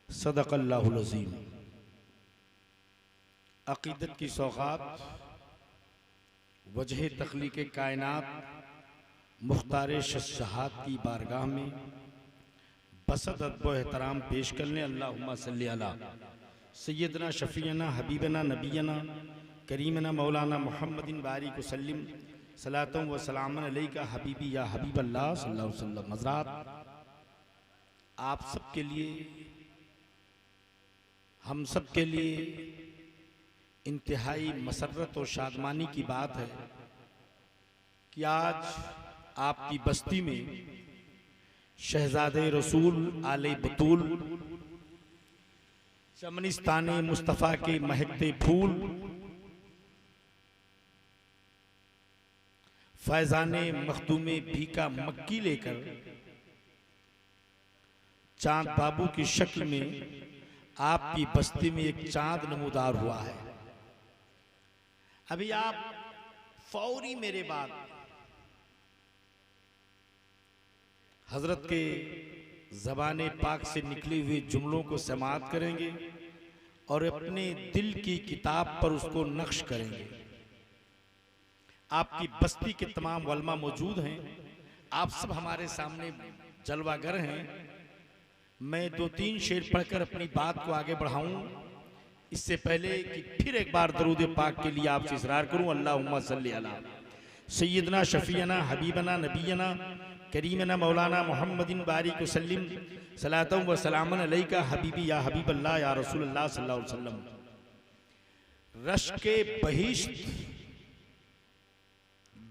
सदक़ल्लाहुल अज़ीम। अक़ीदत की सौगात वजह तख्लीक़ कायनात मुख्तार शहशात की बारगाह में बसद अदब व एहतराम पेश कर लें। अल्लाहुम्मा सल्ली अला सय्यदना शफ़ीअना हबीबना नबीना करीमना मौलाना मुहम्मदिन बारिक वसल्लिम सलातुम व सलामन अलैका हबीबी या हबीबल्लाह सल्लल्लाहु अलैहि वसल्लम। हज़रात, आप सबके लिए, हम सब के लिए इंतहाई मसर्रत और शादमानी की बात है कि आज आपकी बस्ती में शहजादे रसूल आले बतूल चमनिस्ताने मुस्तफ़ा के महकते फूल फैजाने मखदूमे भीका मक्की लेकर चांद बाबू की शक्ल में आपकी बस्ती में एक चांद नमूदार हुआ है। अभी आप फौरी मेरे बाद हजरत के ज़बाने पाक से निकले हुए जुमलों को समाअत करेंगे और अपने दिल की किताब पर उसको नक्श करेंगे। आपकी बस्ती के तमाम उलमा मौजूद हैं, आप सब हमारे सामने जलवागर हैं। मैं दो तीन शेर पढ़कर अपनी बात को आगे बढ़ाऊं इससे पहले कि फिर एक बार दरूद पाक के लिए आपसे इसरार करूं। अल्लाहुम्मा सल्ली अला सय्यदना शफ़ीअना हबीबना नबीना करीमना मौलाना मुहम्मदिन बारिक वसल्लिम सलातुम व सलामन अलैका हबीबी या हबीबल्लाह या रसूलल्लाह सल्लल्लाहु अलैहि वसल्लम। रश्के बहिश्त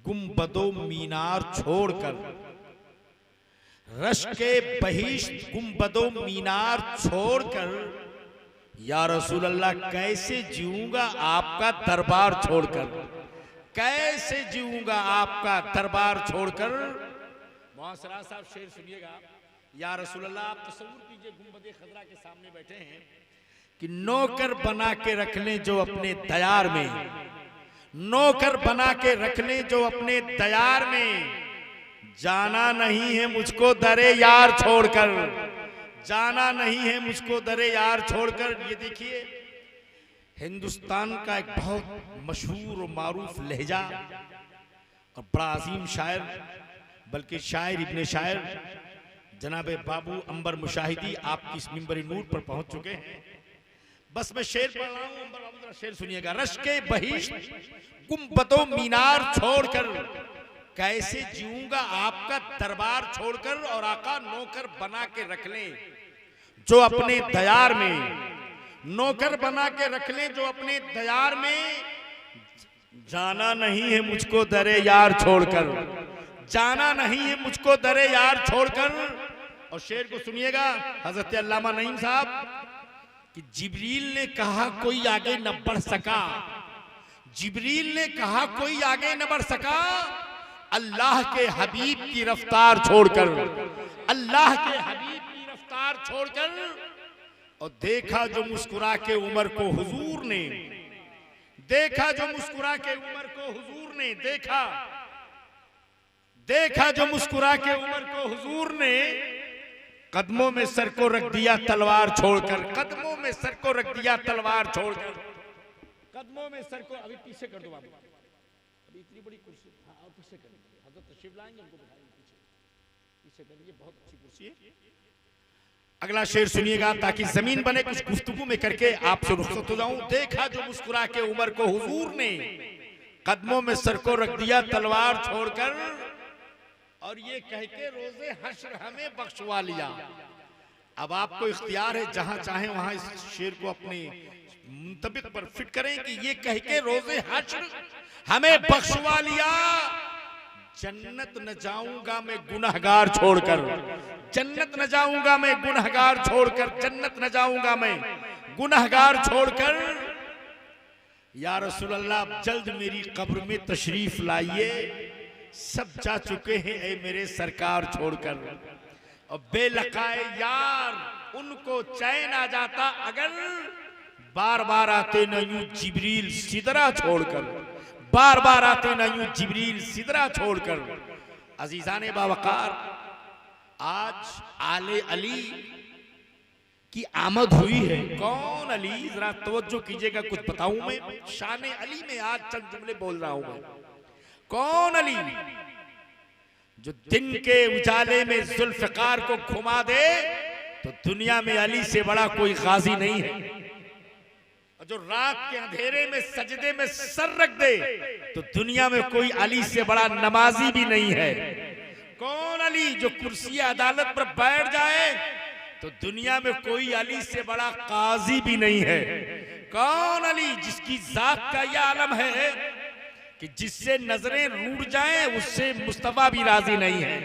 गुंबदो मीनार छोड़कर, रश्के बहिश्त गुंबदो मीनार छोड़कर, या रसूलल्लाह कैसे जीऊंगा आपका दरबार छोड़कर, कैसे जीऊंगा आपका दरबार छोड़कर। मुआसरा साहब शेर सुनिएगा। या रसूलल्लाह, आप तसव्वुर कीजिए गुंबदे खजरा के सामने बैठे हैं कि नौकर बना के रख लें जो अपने दयार में, नौकर बना के रख लें जो अपने दयार में, जाना नहीं है मुझको दरे यार छोड़कर, जाना नहीं है मुझको दरे यार छोड़कर। ये देखिए, हिंदुस्तान का एक बहुत मशहूर और मारूफ लहजा और बड़ा अजीम शायर, बल्कि शायर इब्ने शायर जनाब बाबू अंबर मुशाहिदी आपकी इस मिंबर नूर पर पहुंच चुके हैं। बस मैं शेर पढ़ रहा हूं, अंबर बाबू शेर सुनिएगा। रश्के बहिश्त गुंबदो मीनार छोड़कर, कैसे जीऊंगा आपका दरबार छोड़कर, और आका नौकर बना के रख लें जो अपने दयार में, नौकर बना के रख लें जो अपने दयार में, जाना नहीं है मुझको दरे यार छोड़कर, जाना नहीं है मुझको दरे यार छोड़कर। और शेर को सुनिएगा हजरत अल्लामा नईम साहब कि जिब्रील ने कहा कोई आगे न बढ़ सका, जिब्रील ने कहा कोई आगे न बढ़ सका, अल्लाह के हबीब की रफ्तार छोड़कर, अल्लाह के हबीब की रफ्तार छोड़कर। और देखा जो मुस्कुरा के उमर को हुजूर ने, देखा जो मुस्कुरा के उमर को हुजूर ने, देखा, देखा जो मुस्कुरा के उमर को हुजूर ने, कदमों में सर को रख दिया तलवार छोड़कर, कदमों में सर को रख दिया तलवार छोड़कर, कदमों में सर को। अभी पीछे कर दो बाबू, अभी इतनी बड़ी कुर्सी, हाँ और पीछे कर दीजिए, हजरत तशरीफ लाएंगे उनको बिठाएंगे पीछे, पीछे कर दीजिए, बहुत अच्छी कुर्सी है। अगला शेर सुनिएगा ताकि जमीन बने कुछ गुफ्तगू में करके आपसे रुखसत हो जाऊं। देखा जो मुस्कुरा के उमर को हुजूर ने, कदमों में सर को रख दिया तलवार छोड़कर, और ये कह के रोजे हश्र हमें बख्शवा लिया। अब आपको इख्तियार है, जहां चाहे वहां इस शेर को अपने मुंतबिक पर फिट करें कि ये कह के रोजे हश्र हमें बख्शवा लिया, जन्नत न जाऊंगा मैं गुनहगार छोड़कर, जन्नत न जाऊंगा मैं गुनहगार छोड़कर, जन्नत न जाऊंगा मैं गुनहगार छोड़कर। या रसूलल्लाह, जल्द मेरी कब्र में तशरीफ लाइए, सब जा चुके हैं ए मेरे सरकार छोड़कर। और बेलकाए यार उनको चैन आ जाता अगर बार बार आते न यूं जिब्रील सिदरा छोड़कर, बार बार आते न यूं जिब्रील सिदरा छोड़कर। अजीजाने बावकार, आज आले अली की आमद हुई है। कौन अली, जरा तवज्जो कीजिएगा, कुछ बताऊं मैं। शान अली में आज चंद जुमले बोल रहा हूं मैं। कौन अली जो दिन के उजाले में जुल्फकार को घुमा दे, तो दुनिया में अली से बड़ा कोई गाजी नहीं है। और जो रात के अंधेरे में सजदे में सर रख दे, तो दुनिया में कोई अली से बड़ा नमाजी भी नहीं है। कौन अली जो कुर्सी अदालत पर बैठ जाए, तो दुनिया में कोई अली से बड़ा काजी भी नहीं है। कौन अली जिसकी जात का यह आलम है कि जिससे नजरें रूठ जाएं, उससे मुस्तफा भी राजी नहीं है।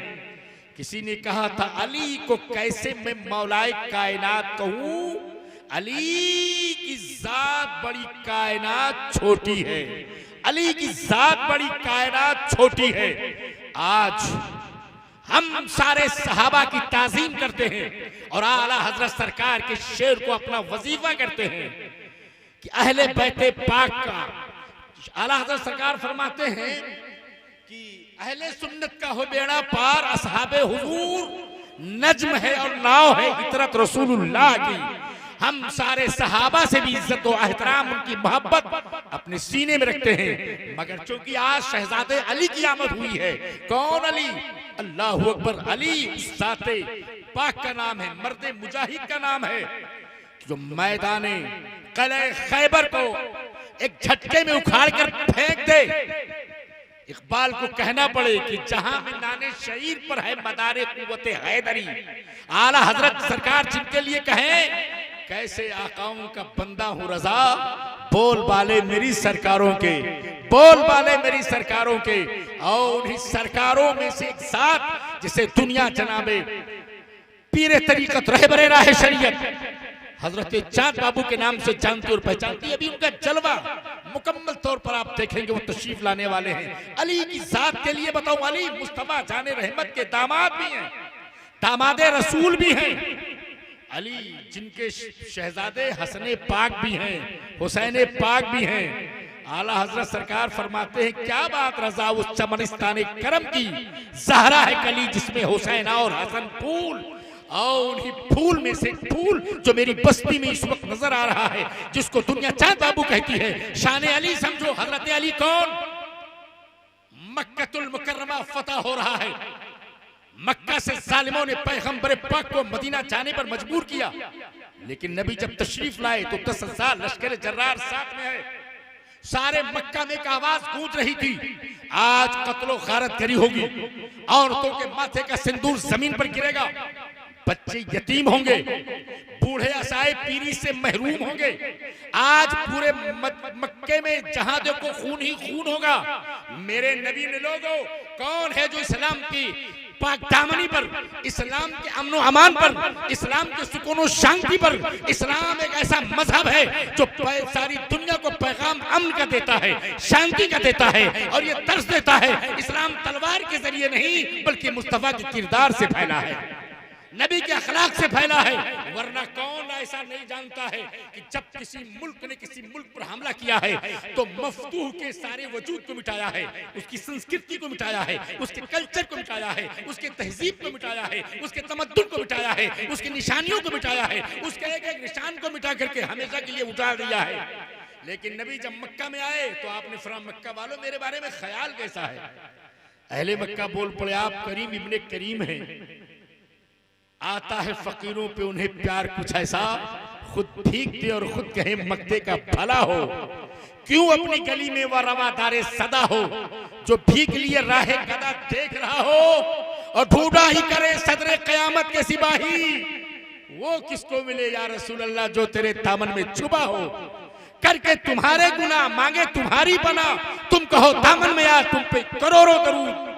किसी ने कहा था अली को कैसे मैं मौलाए कायनात कहूं, अली की जात बड़ी कायनात छोटी है, अली की जात बड़ी कायनात छोटी है। आज हम सारे सहाबा की ताजीम करते हैं और आला हजरत सरकार के शेर को अपना वजीफा करते हैं कि अहले बैते पाक का, आला हजरत सरकार फरमाते हैं कि अहले सुन्नत का हो बेड़ा पार, असहाबे हुजूर नज्म है और नाव है इतरत रसूलुल्लाह की। हम सारे सहाबा से भी इज्जत और एहतराम, उनकी मोहब्बत अपने सीने में रखते हैं। मगर चूंकि आज शहजादे अली की आमद हुई है। कौन अली? अल्लाहु अकबर। अली उस जाते पाक का नाम है, मर्दे मुजाहिद का नाम है, जो मैदाने किले खैबर को एक झटके में उखाड़ कर फेंक दे। इकबाल को कहना पड़े कि जहां में नाने शहीद पर है मदारे कुव्वते हैदरी, आला हजरत सरकार जिनके लिए कहें कैसे आकाओं का बंदा हूं रजा, बोल बाले मेरी सरकारों के, बोल बाले मेरी सरकारों के। और उन्हीं सरकारों में से एक साथ जिसे दुनिया जनाबे पीरे तरीकत रहबरे राह शरीयत हजरत चांद बाबू के नाम से जानती और पहचानती है। अभी उनका जलवा मुकम्मल तौर पर आप देखेंगे, वो तशरीफ लाने वाले हैं। अली की जात के लिए बताऊं, अली मुस्तफा जाने रहमत के दामाद भी हैं, दामादे रसूल भी हैं। अली जिनके शहजादे हसने पाक भी हैं, हुसैन पाक भी हैं। आला हजरत सरकार फरमाते हैं क्या बात रजा उस चमनिस्तान करम की, ज़हरा है कली जिसमें हुसैन और हसन फूल, और उन्हीं फूल में से फूल जो मेरी बस्ती में इस वक्त नजर आ रहा है, जिसको दुनिया चांद बाबू कहती है। शान अली समझो, हजरत अली कौन? मक्कतुल मुकर्रमा फतह हो रहा है। मक्का से जालिमों ने पैगंबर पाक को मदीना जाने पर मजबूर किया, लेकिन नबी जब तशरीफ लाए तो 10,000 लश्कर जर्रार साथ में है। सारे मक्का में एक आवाज गूंज रही थी, आज कत्लो गारत करी होगी, औरतों के माथे का सिंदूर जमीन पर गिरेगा, बच्चे यतीम होंगे, बूढ़े असहाय पीरी से महरूम होंगे। आज पूरे मक्के में जहां देखो खून ही खून होगा। मेरे नबी ने लोगों, कौन है जो इस्लाम की पाक दामनी पर, इस्लाम के अमन अमान पर, इस्लाम के सुकून और शांति पर, इस्लाम एक ऐसा मजहब है जो सारी दुनिया को पैगाम अमन का देता है, शांति का देता है, और ये दर्श देता है इस्लाम तलवार के जरिए नहीं बल्कि मुस्तफा के किरदार से फैला है, नबी के अखलाक से फैला है। वरना कौन ऐसा नहीं जानता है कि जब किसी मुल्क ने किसी मुल्क पर हमला किया है तो मफतूह के सारे वजूद को मिटाया है, उसकी संस्कृति को मिटाया है, उसके कल्चर को मिटाया है, उसके तहजीब को मिटाया है, उसके तमद्दुन को मिटाया है, उसकी निशानियों को मिटाया है, उसके एक एक निशान को मिटा करके हमेशा के लिए उतार दिया है। लेकिन नबी जब मक्का में आए तो आपने फरमाया मक्का वालों मेरे बारे में ख्याल कैसा है? अहले मक्का बोल पड़े आप करीम इब्ने करीम हैं, आता है फकीरों पे उन्हें प्यार कुछ ऐसा, खुद भीख दे और खुद कहे मक्के का भला हो। क्यों अपनी गली में वह रवादारे सदा हो, जो भीख लिए राहे कदा देख रहा हो और ढूंढा ही करे सदरे कयामत के सिपाही। वो किसको मिले या रसूल अल्लाह जो तेरे दामन में छुपा हो, करके तुम्हारे गुनाह मांगे तुम्हारी बना, तुम कहो दामन में आ तुम पे करोड़ों दरूद।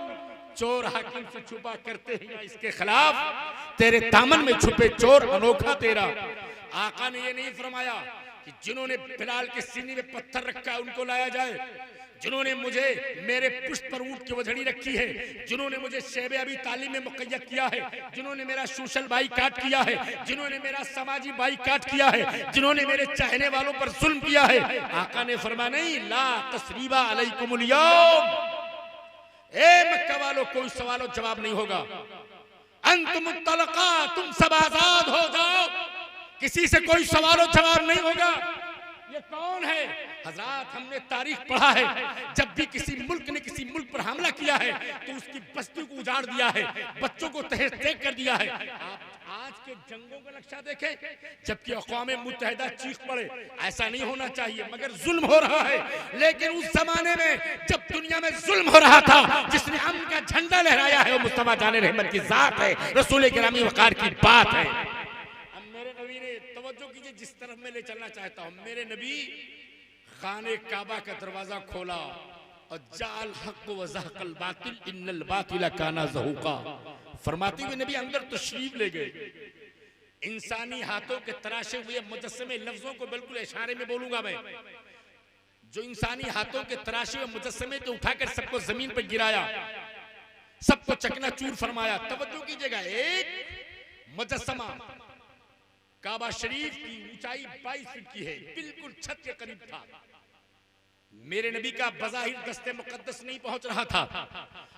चोर हाकिम से छुपा करते हैं इसके खिलाफ, तेरे दामन में छुपे चोर अनोखा तेरा। आका ने ये नहीं फरमाया कि जिन्होंने बिलाल के सीने में पत्थर रखा है उनको लाया जाए, जिन्होंने मुझे मेरे पुष्ट पर ऊंट की वझड़ी रखी है, जिन्होंने मुझे शेबे अभी तालीम में मुकय्यद किया है, जिन्होंने मेरा सोशल बाईकाट किया है, जिन्होंने मेरा समाजी बाईकाट किया है, जिन्होंने मेरे चाहने वालों पर जुल्म किया है। आका ने फरमाया नहीं, ला तस्रीबा अलैकुमुल यौम, ए मक्का वालों कोई सवाल और जवाब नहीं होगा, अंतुम तलका, तुम सब आजाद हो जाओ। किसी से कोई सवाल जवाब नहीं होगा। ये कौन है? हजरात, हमने तारीख पढ़ा है, जब भी किसी मुल्क ने किसी मुल्क पर हमला किया है तो उसकी बस्ती को उजाड़ दिया है, बच्चों को तहस तहस कर दिया है। आप आज के जंगों का नक्शा देखें, जबकि अक़वाम मुत्तहिदा चीख पड़े, ऐसा नहीं होना चाहिए, मगर जुल्म हो रहा है। लेकिन उस जमाने में जब दुनिया में जुल्म हो रहा था, जिसने अमन का झंडा लहराया है वो मुस्तफा जान रहमत की जात है, रसूल गिरामी वक़ार की बात है। अब मेरे नबी ने, तवज्जो कीजिए जिस तरफ मैं ले चलना चाहता हूँ, मेरे नबी खाने काबा का दरवाजा खोला और जाल हक व ज़हक़ल बातिल इन्नल बातिल काना ज़हूक़ा फरमाते हुए नबी अंदर तशरीफ ले गए। इंसानी हाथों के तराशे हुए मुजस्समे, लफ्जों को बिल्कुल इशारे में बोलूंगा मैं, जो इंसानी हाथों के तराशे हुए मुजस्समे को उठाकर सबको जमीन पर गिराया, सबको चकनाचूर फरमाया। तवज्जो कीजिएगा, एक मुजस्समा काबा शरीफ की ऊंचाई 22 फीट की है, बिल्कुल छत के करीब था। मेरे नबी का बज़ाहिर दस्ते मुक़द्दस नहीं पहुंच रहा था।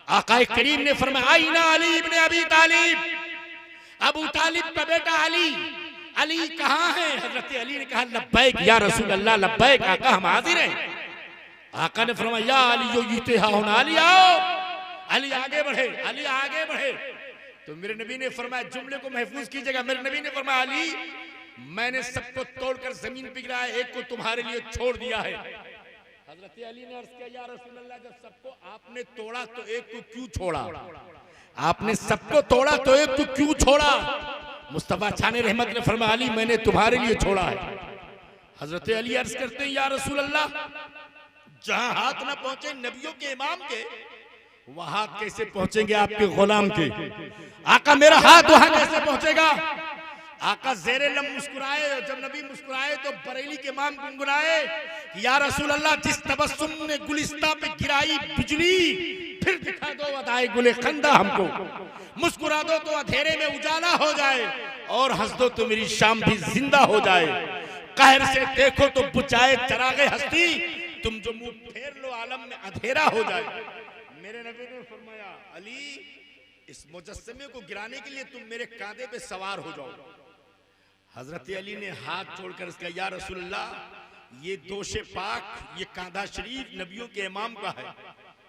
आक़ाए करीम ने फरमाया, आईना अली इब्ने अबी तालिब, अबू तालिब का बेटा अली, अली कहाँ है? हजरत अली ने कहा, लब्बैक या रसूल अल्लाह, लब्बैक आका, हम हाजिर हैं। आका ने फरमाया, या अली यो यूते हाउना, अली आओ। अली आगे बढ़े, अली आगे बढ़े। तो मेरे नबी ने फरमाया, जुमले को महफूज कीजिएगा, मेरे नबी ने फरमाया, अली मैंने सबको तोड़कर जमीन पे गिराया, एक को तुम्हारे लिए छोड़ दिया है। हजरत अली ने अर्ज किया, या रसूल अल्लाह, जब सबको आपने तोड़ा तो एक को क्यों छोड़ा? आपने सबको तोड़ा तो एक को क्यों छोड़ा? मुस्तफा छाने रहमत ने फरमाया, अली मैंने तुम्हारे लिए छोड़ा है। हजरत अली अर्ज करते हैं, या रसूल अल्लाह, जहां हाथ ना पहुंचे नबियों के इमाम के, वहां कैसे पहुंचेंगे आपके गुलाम के? आका मेरा हाथ वहां कैसे पहुंचेगा? आका ज़ेरे लम मुस्कुराए, जब नबी मुस्कुराए तो बरेली के इमाम गुनगुनाए, या रसूल अल्लाह, जिस तबस्सुम ने गुलिस्ता पे गिराई बिजली, फिर दिखा दो अदाए गुले खंदा हमको, मुस्कुरा दो तो अंधेरे में उजाला हो जाए, और हंस दो तो मेरी शाम भी जिंदा हो जाए। कहर से देखो तो बुझाए चरागे हस्ती, तुम जो मुंह फेर लो आलम में अंधेरा हो जाए। मेरे नबी ने फरमाया, अली इस मुजस्समे को गिराने के लिए तुम मेरे कांधे पे सवार हो जाओ। हजरत अली ने हाथ छोड़कर इसका, या रसूल अल्लाह, ये दोषे पाक, ये कांधा शरीफ नबियों के इमाम का है,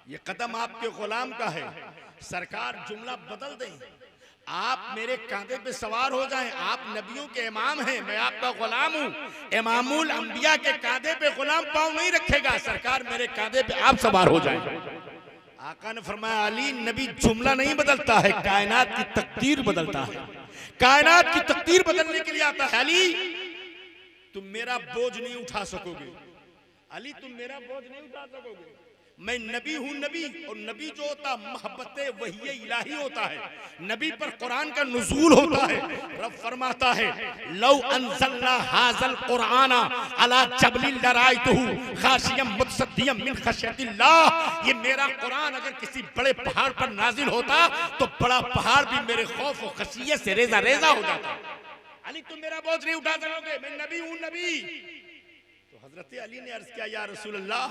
ये कदम आपके गुलाम का है। सरकार जुमला बदल दें, आप मेरे कांधे पे सवार हो जाएं, आप नबियों के इमाम हैं, मैं आपका गुलाम हूं। इमामुल अंबिया के कांधे पे गुलाम पांव नहीं रखेगा, सरकार मेरे कांधे पे आप सवार हो जाएं। आका ने फरमाया, अली नबी जुमला नहीं बदलता है, कायनात की तकदीर बदलता है, कायनात की तकदीर बदलने के लिए आता है। अली तुम मेरा बोझ नहीं उठा सकोगे, अली तुम मेरा बोझ नहीं उठा सकोगे, मैं नबी हूं। नबी, और नबी जो होता मोहब्बत वही इलाही होता है, नबी पर कुरान का नुज़ूल होता है। रब फरमाता है, लौ अंज़लना हाज़ल कुराना अला जबलिन लरायतहु खाशियम मुतसद्दियम मिन खश्यतिल्लाह, ये मेरा कुरान अगर किसी बड़े पहाड़ पर नाजिल होता तो बड़ा पहाड़ भी मेरे खौफ और खशियत से रेजा रेजा हो जाता। अली तुम मेरा बोझ नहीं उठा सकोगे, मैं नबी हूं, नबी। तो हजरत अली ने अर्ज किया, या रसूल अल्लाह,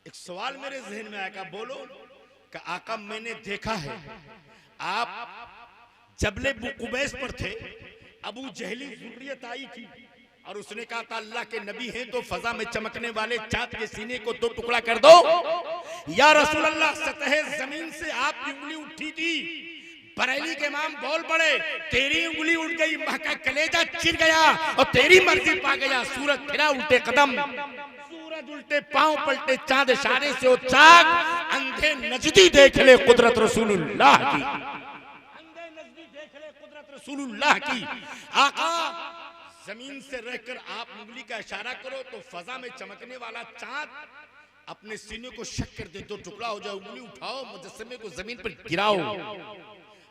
एक सवाल मेरे जहन में आया, बोलो। कि आका मैंने देखा है आप जबले बुकुबैस पर थे, अबू जहली ज़ुर्रियत आई थी, और उसने कहा था अल्लाह के नबी हैं तो फजा में चमकने वाले चाँद के सीने को दो टुकड़ा कर दो। या रसूल अल्लाह, सतह जमीन से आपकी उंगली उठी थी, बरेली के इमाम बोल पड़े, तेरी उंगली उठ गई, महका कलेजा चिर गया और तेरी मर्जी पा गया। सूरज फिरा उल्टे कदम, सूरज उल्टे पांव पलटे, चांद इशारे से वो चाक, अंधे नजदी देख ले कुदरत रसूलुल्लाह की, अंधे नजदी देख ले कुदरत रसूलुल्लाह की। आका जमीन से रहकर आप उंगली का इशारा करो तो फजा में चमकने वाला चांद अपने सीने को शक कर दे, दो टुकड़ा हो जाए, उंगली उठाओ, मुजस्समे को जमीन पर गिराओ।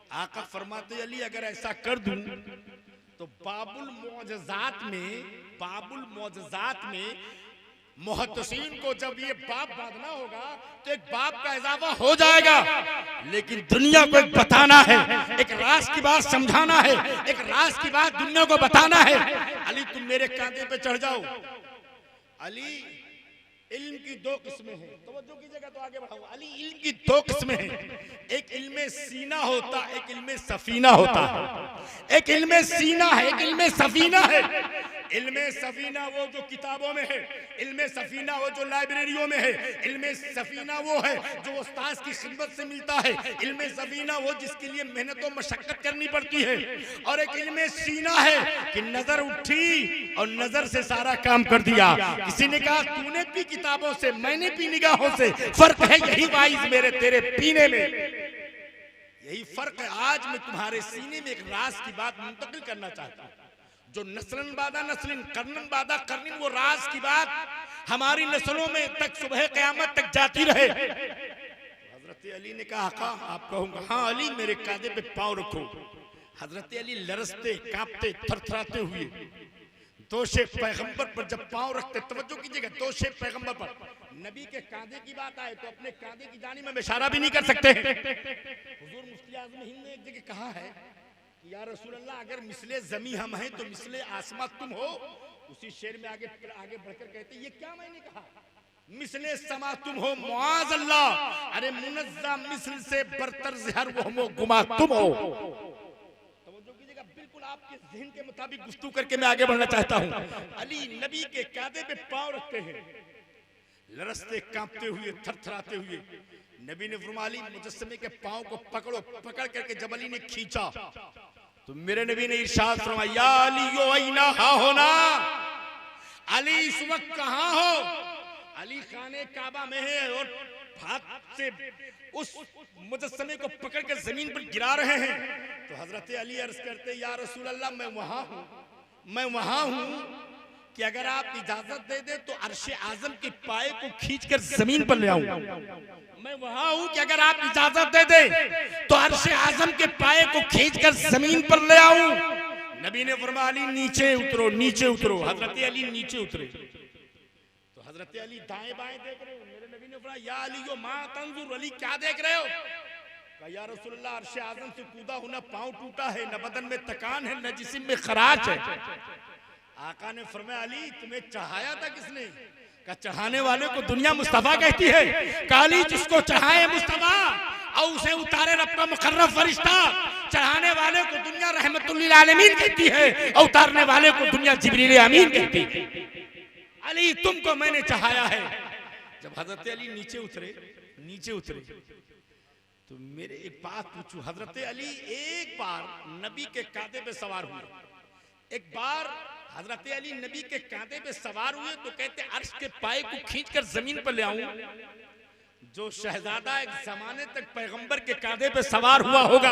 आका फरमाते, अली अगर ऐसा कर दूं तो बाबुल मोजज़ात में मुहद्दिसीन को जब ये बाप बांधना होगा तो एक बाप का इजाफा हो जाएगा, लेकिन दुनिया को एक बताना है, एक राज की बात समझाना है, एक राज की बात दुनिया को बताना है। अली तुम मेरे कांधे पे चढ़ जाओ। अली इल्म की दो किस्में हैं, तवज्जो कीजिएगा तो आगे बढ़ाऊंगा। अली इल्म की दो किस्में हैं, एक इल्म सीना होता, एक इल्म सफीना होता है। एक इल्म सीना है, एक इल्म सफीना है। इल्म सफीना वो जो किताबों में है, इल्म सफीना वो जो लाइब्रेरियों में है, इल्म सफीना वो है जो उस्ताद की खिदमत से मिलता है, इल्म सफीना वो जिसके लिए मेहनत और मशक्कत करनी पड़ती है। और एक इल्म सीना है कि नजर उठी और नजर से सारा काम कर दिया। किसी ने कहा तूने पी किताबों से, मैंने पी निगाहों से, फर्क है यही वाइज मेरे तेरे पीने में, यही फर्क है। आज मैं तुम्हारे सीने में एक राज की बात मुंतकिल करना चाहता हूं, जो नस्लन बादा नस्लिन कर्नन बादा कर्निन, वो राज की बात हमारी नस्लों में तक सुबह क़यामत तक जाती रहे। हजरत अली ने कहा आका आप कहूंगा हाँ अली मेरे कांधे पे पांव रखो। हजरत अली लरसते कांपते थरथराते हुए दोषे पैगंबर पर जब पांव रखते, तवज्जो कीजिएगा, दोषे पैगंबर पर, नबी के कांधे की बात आए तो अपने कांधे की जानिब में इशारा भी नहीं कर सकते। हुजूर मुफ्ती आज़म हिंद ने एक जगह कहा है या रसूल अल्लाह अगर मिसले जमी हम हैं तो मिसले आसमां तुम हो। उसी शेर में आगे बढ़कर कहते ये क्या मैंने कहा, मिसले समा तुम हो मुआज़ अल्लाह, अरे मुनज़्ज़ा मिसल से बरतर ज़हर वो हम गुमा तुम हो। तवज्जो कीजिएगा, बिल्कुल आपके ज़हन के मुताबिक गुफ्तगू करके मैं आगे बढ़ना चाहता हूँ। अली नबी के कांधे पे पांव रखते हैं, लरसते कांपते हुए थरथराते हुए। नबी ने फरमाया अली मुजस्समे के पांव को पकड़ो। पकड़ करके जब अली ने खींचा तो मेरे नबी ने इरशाद फरमाया या अली यो ऐना हा होना, अली इस वक्त कहां हो। अली खाने काबा में है और हाथ से उस मुजस्समे को पकड़ कर जमीन पर गिरा रहे हैं। तो हजरत अली अर्ज करते या रसूल अल्लाह मैं वहां हूं कि अगर आप इजाजत दे दे तो अर्शे आजम के पाए को खींचकर जमीन पर ले आऊं। मैं वहां हूं कि अगर आप इजाजत दे दे तो अर्शे आजम के पाए को खींचकर जमीन पर ले आऊं। नबी ने फरमाया अली नीचे उतरो, नीचे उतरो। हजरत अली नीचे उतरे तो हजरत अली दाएं बाएं देख रहे हो। मेरे नबी ने फरमाया या अली यो मा तंजुर, अली क्या देख रहे हो। कहा या रसूलल्लाह अर्शे आजम से कूदा हूं, ना पांव टूटा है, न बदन में तकान है, न जिस्म में खराश है। आका ने फरमाया अली तुम्हें चढ़ाया था किसने। कहा चढ़ाने वाले को दुनिया मुस्तफा कहती है। कहा अली जिसको चढ़ाए मुस्तफा और उसे उतारे रब का मुकर्रब फरिश्ता, चढ़ाने वाले को दुनिया रहमतुल लिल आलमीन कहती है और उतारने वाले को दुनिया जिब्रील अमीन कहती है। अली तुमको मैंने चढ़ाया है। जब हजरत अली नीचे उतरे तो मेरे एक बात पूछूं, हजरत अली एक बार नबी के कांधे पे सवार हुए, एक बार हजरत अली नबी के कांधे पे सवार हुए तो कहते अर्श के पाए को खींचकर जमीन पर ले आऊं। जो शहजादा एक जमाने तक पैगंबर के कांधे पे सवार हुआ होगा,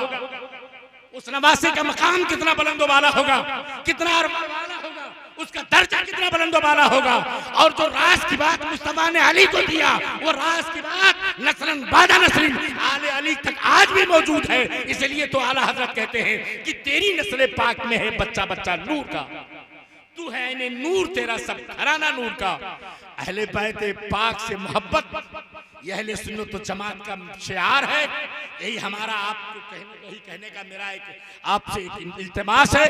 उस नवासे का मकाम कितना बुलंद वाला होगा, कितना अरमान वाला होगा, उसका दर्जा कितना बुलंद वाला होगा। और जो राज की बात मुस्तफा ने अली को दिया, वो राज की बात नस्लन बादा नस्लिन आले अली तक आज भी मौजूद है। इसलिए तो आला हजरत कहते हैं कि तेरी नस्ल पाक में है बच्चा बच्चा नूर का, तू है इन्हें नूर तेरा सब घराना नूर का। अहले बैत पाक से मोहब्बत यह अहले सुन्नत व जमात का शियार है। यही हमारा आपको कहने का मेरा एक आपसे एक इल्तिमास है।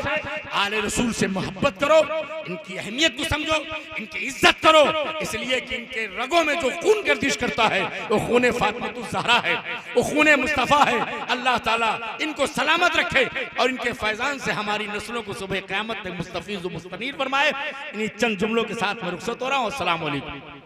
आले रसूल से मोहब्बत करो, इनकी अहमियत को समझो, इनकी इज्जत करो, इसलिए कि इनके रगों में जो खून गर्दिश करता है वो खून फातिमा ज़हरा है, वो खून मुस्तफ़ा है। अल्लाह ताला इनको सलामत रखे और इनके फैजान से हमारी नस्लों को सुबह क़यामत तक मुस्तफ़ीज़ व मुस्तनीर फरमाए। इन्हीं चंद जुमलों के साथ मैं रुखसत हो रहा हूँ। अस्सलाम वालेकुम।